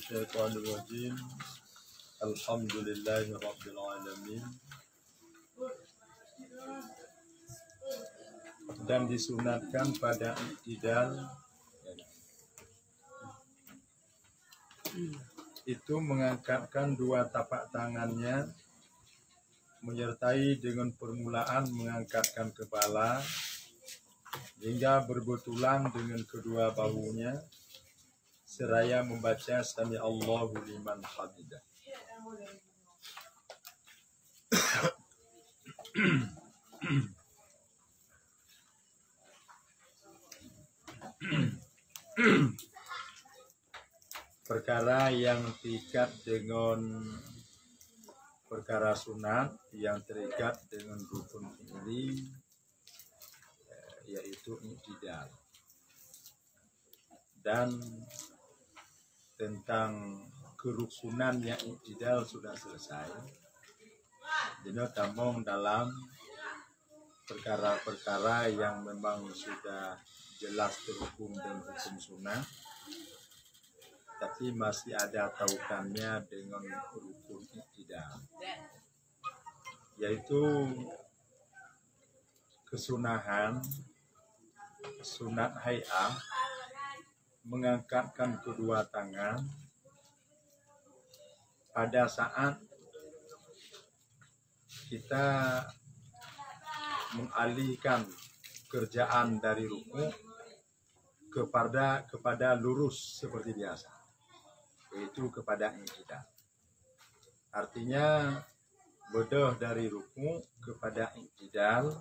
Minasyaitonirrajim. Alhamdulillahirabbil alamin. Dan disunatkan pada i'tidal itu mengangkatkan dua tapak tangannya menyertai dengan permulaan mengangkatkan kepala hingga berbetulan dengan kedua bahunya seraya membaca Sami Allahu liman hamidah. Perkara yang terikat dengan perkara sunat yang terikat dengan rukun ini yaitu i'tidal. Dan tentang kerukunan yang i'tidal sudah selesai. Jadi tamong dalam perkara-perkara yang memang sudah jelas terhukum dengan hukum sunat, tapi masih ada tautannya dengan rukun i'tidal, yaitu kesunahan sunat hay'ah mengangkatkan kedua tangan pada saat kita mengalihkan kerjaan dari ruku kepada lurus seperti biasa, yaitu kepada i'tidal. Artinya bedah dari ruku kepada i'tidal,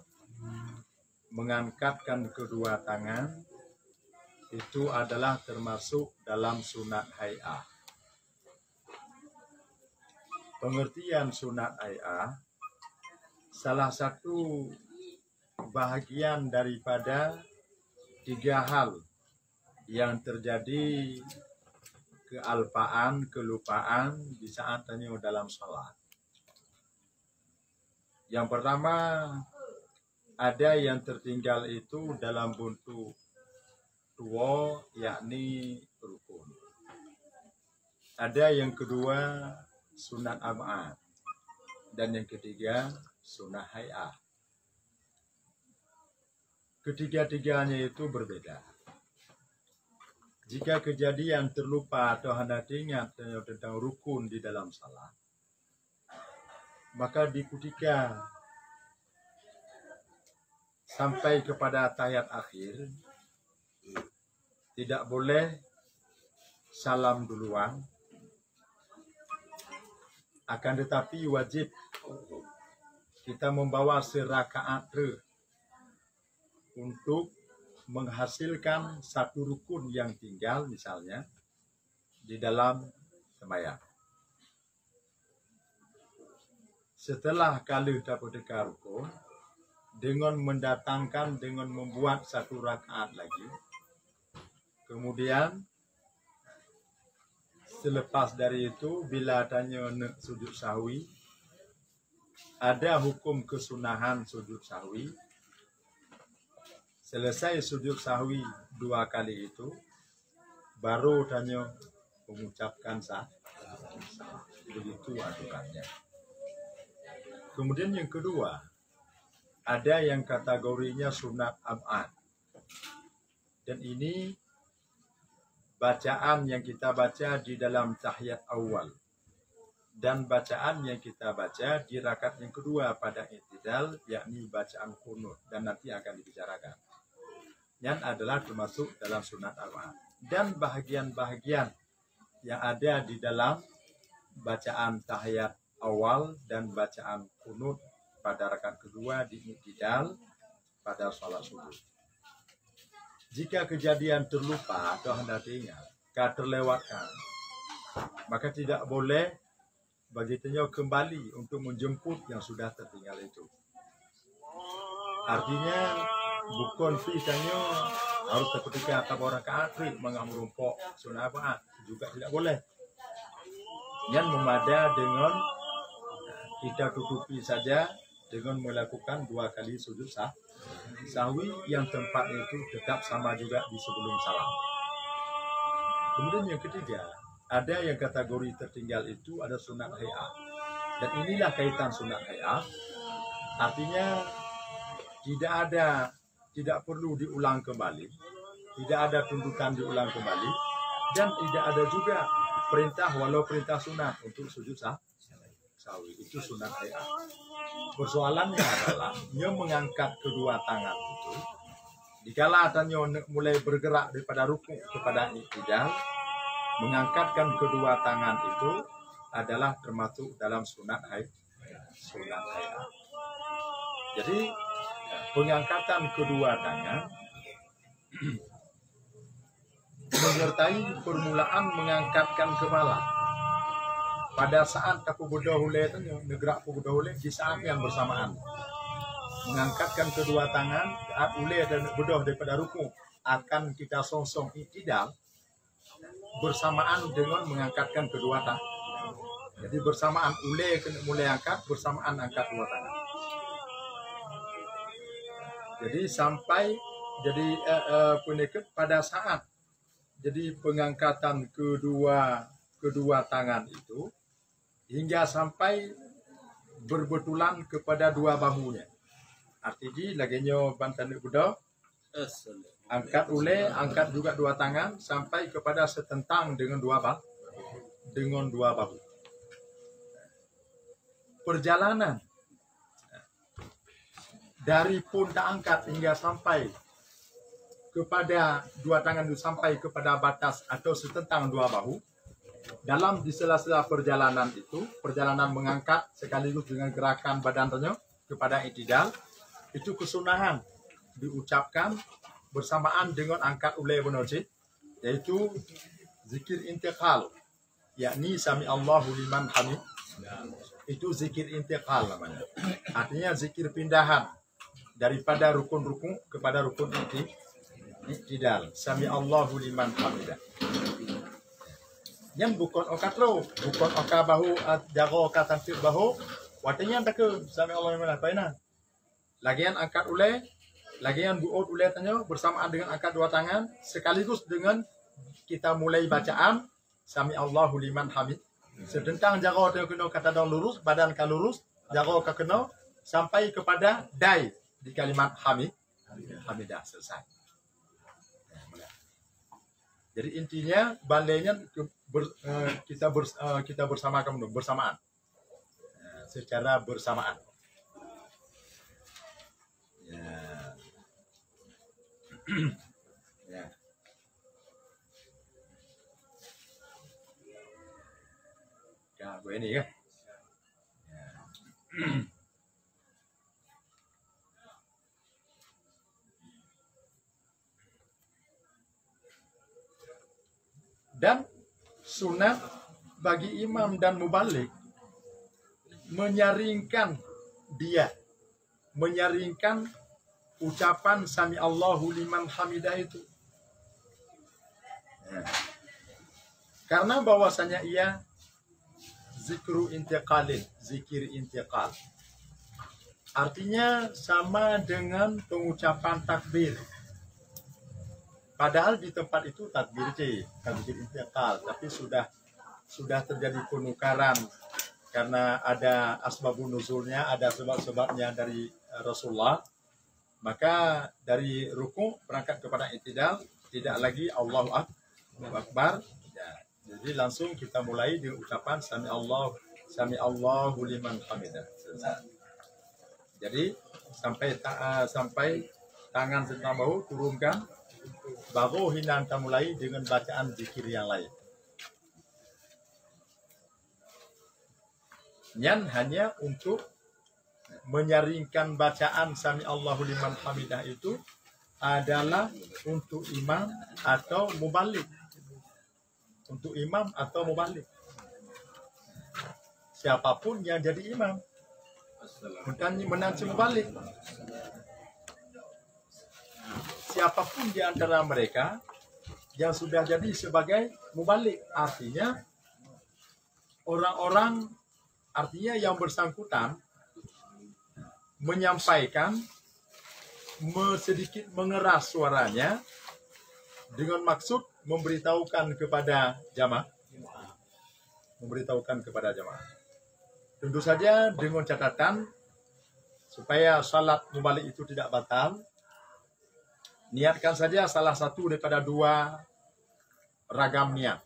mengangkatkan kedua tangan itu adalah termasuk dalam sunat hay'ah. Pengertian sunat hay'ah, salah satu bahagian daripada tiga hal yang terjadi kealpaan, kelupaan di saat hanya dalam salat. Yang pertama, ada yang tertinggal itu dalam bentuk dua, yakni rukun. Ada yang kedua sunat ab'ad, dan yang ketiga sunat hay'ah. Ketiga-tiganya itu berbeda. Jika kejadian terlupa atau hendak ingat tentang rukun di dalam salat, maka diketika sampai kepada tahiyat akhir tidak boleh salam duluan, akan tetapi wajib kita membawa serakaat untuk menghasilkan satu rukun yang tinggal, misalnya di dalam sembahyang. Setelah kali dapat rukun, dengan mendatangkan, dengan membuat satu rakaat lagi, kemudian selepas dari itu bila tanya nak sujud sahwi, ada hukum kesunahan sujud sahwi. Selesai sujud sahwi dua kali itu, baru tanya mengucapkan sah. Begitu aturannya. Kemudian yang kedua, ada yang kategorinya sunat ab'ad. Dan ini bacaan yang kita baca di dalam tahiyat awal dan bacaan yang kita baca di rakaat yang kedua pada i'tidal, yakni bacaan qunut, dan nanti akan dibicarakan. Yang adalah termasuk dalam sunat ab'ad. Dan bahagian-bahagian yang ada di dalam bacaan tahiyat awal dan bacaan qunut pada rakaat kedua di i'tidal pada salat subuh. Jika kejadian terlupa atau hendak ingat, terlewatkan, maka tidak boleh bagitanya kembali untuk menjemput yang sudah tertinggal itu. Artinya bukan fitannya harus ketika atap orang kafir mengamurumpok sunat ab'ad, juga tidak boleh. Yang memada dengan kita tutupi saja dengan melakukan dua kali sujud sahwi yang tempatnya itu tetap sama juga di sebelum salam. Kemudian yang ketiga, ada yang kategori tertinggal itu ada sunat hay'ah. Dan inilah kaitan sunat hay'ah. Artinya tidak perlu diulang kembali, tidak ada tuntutan diulang kembali, dan tidak ada juga perintah walau perintah sunat untuk sujud sawi. Itu sunat hay'ah. Persoalannya adalah dia mengangkat kedua tangan itu. Dikala tanya mulai bergerak daripada rukuk kepada i'tidal, mengangkatkan kedua tangan itu adalah termasuk dalam sunat hay'ah. Jadi pengangkatan kedua tangan menyertai permulaan mengangkatkan kepala. Pada saat kaku bedahule itu negrak bedahule di saat yang bersamaan mengangkatkan kedua tangan saat ule dan bedah daripada ruku akan kita songsong i'tidal bersamaan dengan mengangkatkan kedua tangan. Jadi bersamaan ule kena mulai angkat, bersamaan angkat dua tangan. Jadi sampai pada saat jadi pengangkatan kedua tangan itu hingga sampai berbetulan kepada dua bahunya. Artinya laginya bantan budak angkat ule, angkat juga dua tangan sampai kepada setentang dengan dua bahu. Perjalanan dari pundak angkat hingga sampai kepada dua tangan itu sampai kepada batas atau setentang dua bahu. Dalam di sela-sela perjalanan itu, perjalanan mengangkat sekaligus dengan gerakan badan kepada i'tidal, itu kesunahan diucapkan bersamaan dengan angkat ulai benojid, yaitu zikir intiqal, yakni sami Allahu liman hamid. Itu zikir intiqal namanya. Artinya zikir pindahan daripada rukun-rukun kepada rukun i'tidal. Sami Allahu liman hamidah. Yang bukan okatro, bukan oka bahu jago kata tampil bahu. Watanya tak ke sami Allahu liman hamidah. Lagian angkat ulai, lagian buot ulai tanya bersamaan dengan angkat dua tangan sekaligus dengan kita mulai bacaan sami Allahu liman hamid. Sedentang jago kena kata dong lurus, badan ka lurus, jago ka kena sampai kepada dai di kalimat hamidah selesai. Jadi intinya balainya kita bersamaan secara bersamaan. Ya. Ya. Ya, begini kan? Ya. Dan sunat bagi imam dan mubalik menyaringkan ucapan sami Allahu liman hamidah itu. Ya. Karena bahwasanya ia zikir intiqal. Artinya sama dengan pengucapan takbir. Padahal di tempat itu takbir intiqal, tapi sudah terjadi penukaran karena ada asbabun nuzulnya, ada sebab-sebabnya dari Rasulullah. Maka dari ruku berangkat kepada i'tidal tidak lagi Allahu Akbar. Ya, jadi langsung kita mulai dengan ucapan sami Allahu liman hamidah. Jadi sampai tangan serta bahu turunkan, baru kita mulai dengan bacaan zikir yang lain. Yang hanya untuk menyaringkan bacaan sami Allahu liman hamidah itu adalah untuk imam atau mubalik. Untuk imam atau mubalik. Siapapun yang jadi imam menanti mubalik. Siapapun di antara mereka yang sudah jadi sebagai mubalik, artinya orang-orang, artinya yang bersangkutan menyampaikan sedikit mengeras suaranya dengan maksud memberitahukan kepada memberitahukan kepada jamaah. Tentu saja dengan catatan supaya salat mubalik itu tidak batal, niatkan saja salah satu daripada dua ragam niat.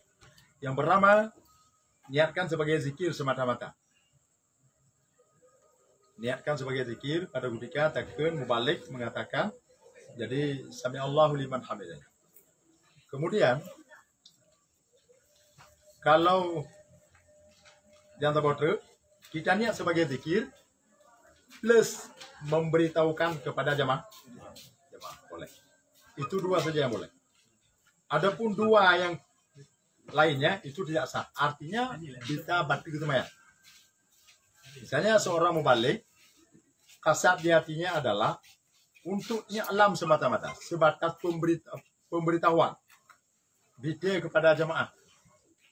Yang pertama, niatkan sebagai zikir semata-mata. Niatkan sebagai zikir pada ketika takbir mubalik mengatakan, jadi sami Allahu liman hamidah. Kemudian, kalau yang terbaru, kita niat sebagai zikir plus memberitahukan kepada jamaah boleh. Itu dua saja yang boleh. Adapun dua yang lainnya itu tidak sah. Artinya kita batik sembahyang. Misalnya seorang mubalik, kasat di hatinya adalah untuk i'lam semata-mata, sebatas pemberitahuan video kepada jamaah.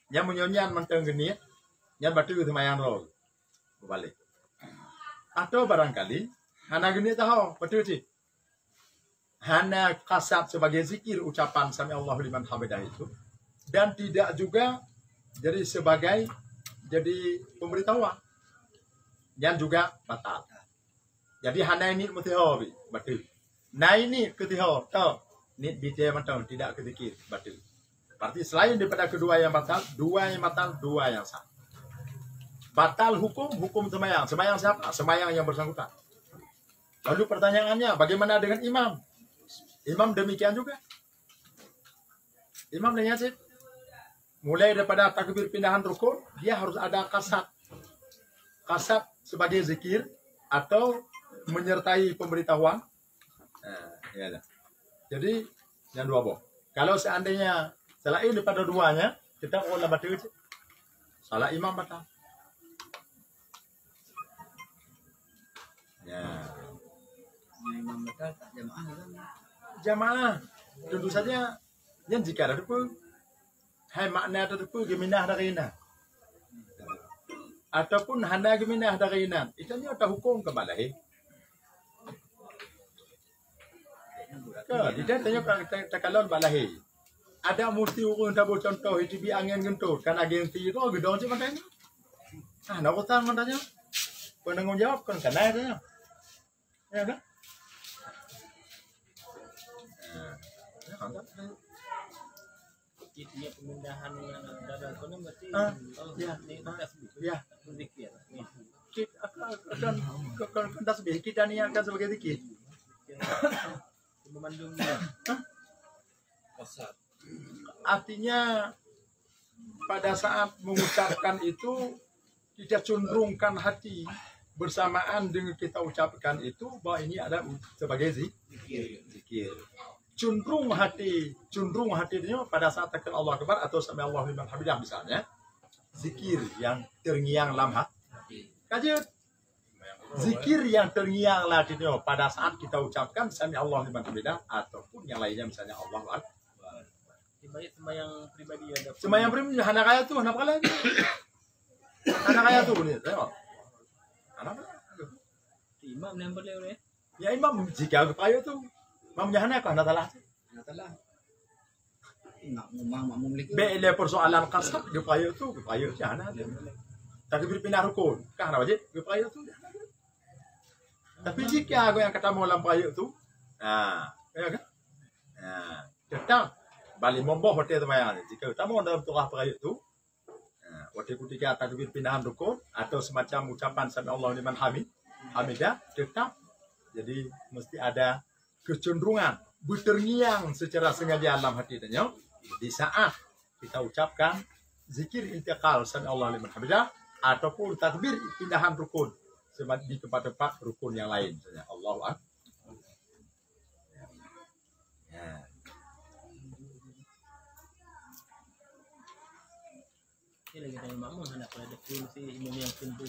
Yang menyonyan mentang genit, yang batik sembahyang roh mubalik. Atau barangkali hana genit tahu betul sih. Hana kasat sebagai zikir ucapan sami Allahu liman hamidah itu, dan tidak juga jadi sebagai jadi pemberitahuan yang juga batal. Jadi hana ini mutiho betul. Nah ini ketiho tau nit bite mantau tidak kezikir betul. Berarti selain daripada kedua yang batal, dua yang sah. Batal hukum sembahyang. Sembahyang siapa? Sembahyang yang bersangkutan. Lalu pertanyaannya, bagaimana dengan imam? Imam demikian juga. Imam dengan sih, mulai daripada takbir pindahan rukun, dia harus ada kasat. Kasat sebagai zikir atau menyertai pemberitahuan. Ya. Jadi yang dua boh. Kalau seandainya selain daripada duanya, kita olah batal sih. Salah imam batal. Ya. Imam batal tak jamaah kan? Jamaah tentu saja yang jika ada apa hai makna ada apa geminah dari ina ataupun handa geminah dari ina itu ni ada hukum kembali ke tidak tanya kalau balahi ada mesti urun tabu contoh itu bi angin gentut kan agensi itu gedong je makanya nak utang makanya penanggung jawab kan kana ada ya kan. Ini pemindahan yang ada itu berarti ya berzikir. Kita akan tasbih kita niatkan sebagai zikir. Memandungnya. Artinya pada saat mengucapkan itu kita cenderungkan hati bersamaan dengan kita ucapkan itu bahwa ini ada sebagai zikir. Cenderung hati itu pada saat takbir Allah Akbar atau sami Allahu liman hamidah misalnya zikir yang terngiang dalam hati. Kajian zikir yang terngiang hati itu pada saat kita ucapkan sami Allahu liman hamidah ataupun yang lainnya misalnya Allahu Akbar. Sembahyang pribadi ada. Sembahyang pribadi hana kaya tuh, hana kaya tuh. Hana kaya tuh nih, tengok. Hana kaya. Imam yang boleh. Ya imam jika kaya tuh. Mamnya hana kah natalah? Natalah. Makmum lagi. Bele persoalan kasar di kaya tuh, kaya sih hana. Takbir pindah rukun, kah hana wajib? Kaya tuh. Tapi jika aku yang ketemu dalam kaya tuh, ya kan? Tetap balik momboh hotel teman. Jika ketemu dalam turah kaya tuh, waktu ketika takbir pindahan rukun atau semacam ucapan sami Allahu liman hamidah, tetap jadi mesti ada kecenderungan berterngiang secara sengaja dalam hati tanya di saat kita ucapkan zikir intiqal sami Allahu liman hamidah ataupun takbir pindahan rukun di tempat-tempat rukun yang lain misalnya Allahu Akbar. Ini lagi tanya makmum hendak pada dekul si imam yang tentu.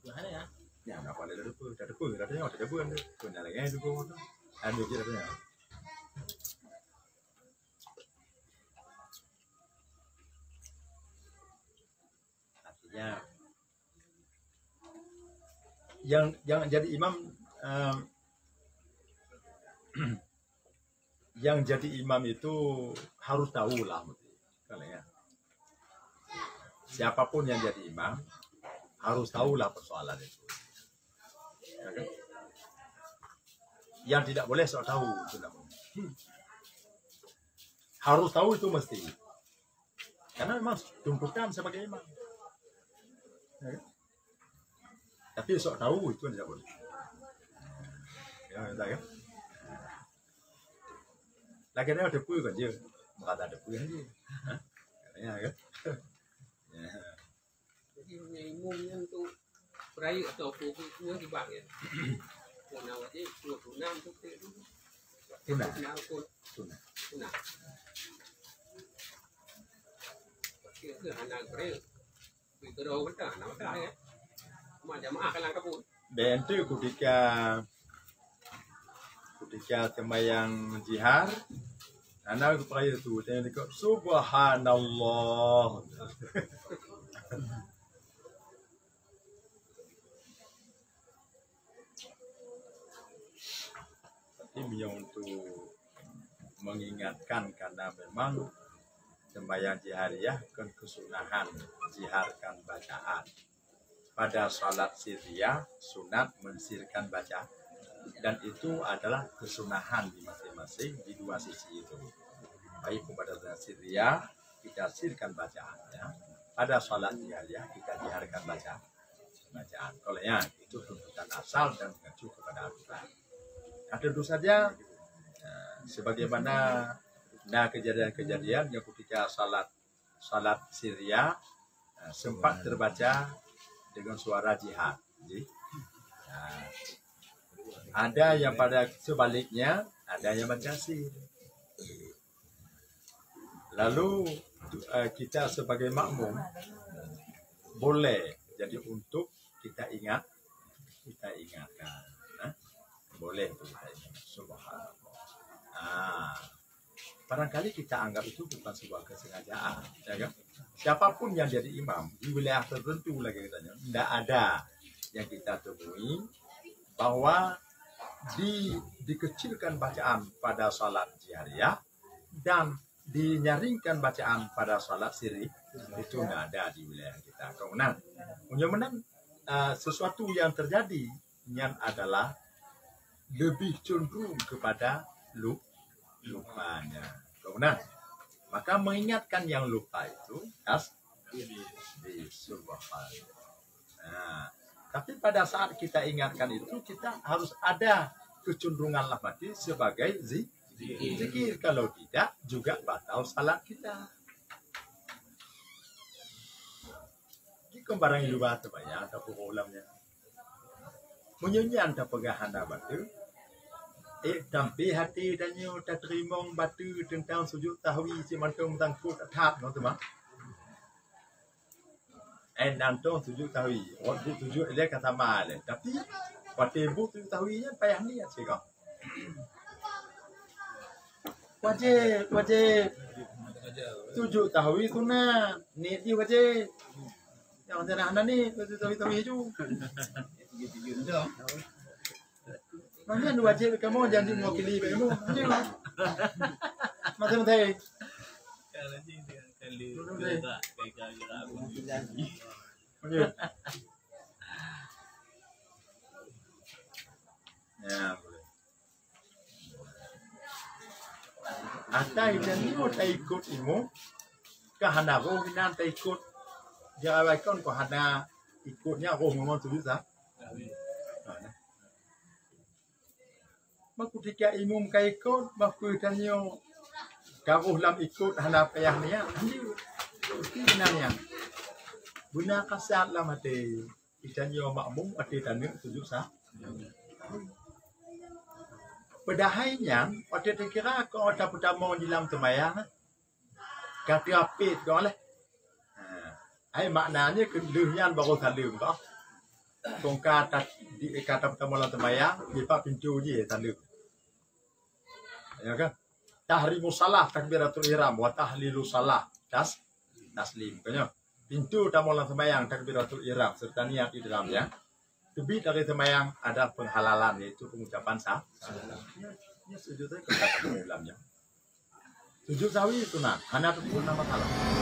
Gimana ya? Ya nak pada dekul, katanya ada dekul kan. Punya lagi dekul tu. Ambil je katanya. Artinya yang jadi imam yang jadi imam itu harus tahu lah kalau ya. siapapun yang jadi imam harus tahulah persoalan itu. Ya kan? Yang tidak boleh sok tahu itu namanya. Harus tahu itu mesti. Karena memang tuntutan sebagai imam. Ya kan? Tapi sok tahu itu tidak boleh. Ya, kan? Lagi ada depui kan dia, berkata depui aja. Ya kan? Jadi imam yang tu perai atau kuku di bawah ya. Nào vậy chuột thủ nam chút thế Thế nào? nào cô Tuna. nào kia cửa hàng nào cái vì từ đầu vẫn cả nó cái ấy mà jam akan langkah pun. Dan itu ketika sembahyang jihar, anak kepada itu dia cakap subhanallah. Ini untuk mengingatkan karena memang sembahyang jihariyah kan kesunahan jiharkan bacaan. Pada salat sirriyah sunat mensirkan baca dan itu adalah kesunahan di masing-masing di dua sisi itu. Baik pada salat sirriyah kita sirkan bacaannya, pada salat jihariyah kita jiharkan bacaan. Kalau ya itu tuntutan asal dan mengacu kepada Al-Quran. Tentu saja sebagaimana kejadian-kejadian yang ketika salat sirriyah sempat terbaca dengan suara jihad. Ada yang pada sebaliknya, ada yang baca sir. Lalu kita sebagai makmum boleh jadi untuk kita ingatkan. Boleh kita ingat. Subhanallah. Barangkali kita anggap itu bukan sebuah kesengajaan, ya kan? Siapapun yang jadi imam di wilayah tertentu lagi katanya, tidak ada yang kita temui bahwa dikecilkan bacaan pada salat jihariyah dan dinyaringkan bacaan pada salat sirri, itu tidak ada di wilayah kita. Kemudian sesuatu yang terjadi yang adalah lebih cenderung kepada lupanya. Kemudian maka mengingatkan yang lupa itu tapi pada saat kita ingatkan itu kita harus ada kecenderungan lahmati sebagai zikir. Kalau tidak juga batal salat kita. Jika barang lupa terbayang atau ulamnya menyanyian tak pegahan batu tampi hati dan nyo tak terima batu tentang sujud tahwi si mantung tangkut thap no tu mah nantong sujud tahwi waktu sujud dia kata mal tapi waktu bu sujud tahwinya payah niat sih kau wajib sujud tahwi sunat niat dia wajib yang sederhana ni sujud tahwi tu Mana dua wajib kamu jangan mewakili kamu. Macam thầy. Ya, boleh. Atai dan itu tak ikut ilmu. Kahana roh nan tak ikut. Jangan baikkan kahana ikutnya roh memang tu bisa. Ketika imam kau ikut, baku tanya kau lam ikut hendak payah ni ya, nanya guna kasat lah mati. Tanya makmum mati tanya tujuh sah. Padahalnya, waktu kira kau ada pertama di dalam semayang, kata apit kau lah. Ai maknanya keduluan baru salim kau. Kau kata pertama dalam semayang, di pak pintu je salim. Ya kan? Tahrimu salah takbiratul ihram wa tahlilu salah taslim kan ya. Pintu tamulan sembahyang takbiratul ihram serta niat di dalamnya. Lebih dari sembahyang ada penghalalan yaitu pengucapan sah. Ya sujud saya kata dalamnya. Sujud sawi sunat, hanya itu nama salah.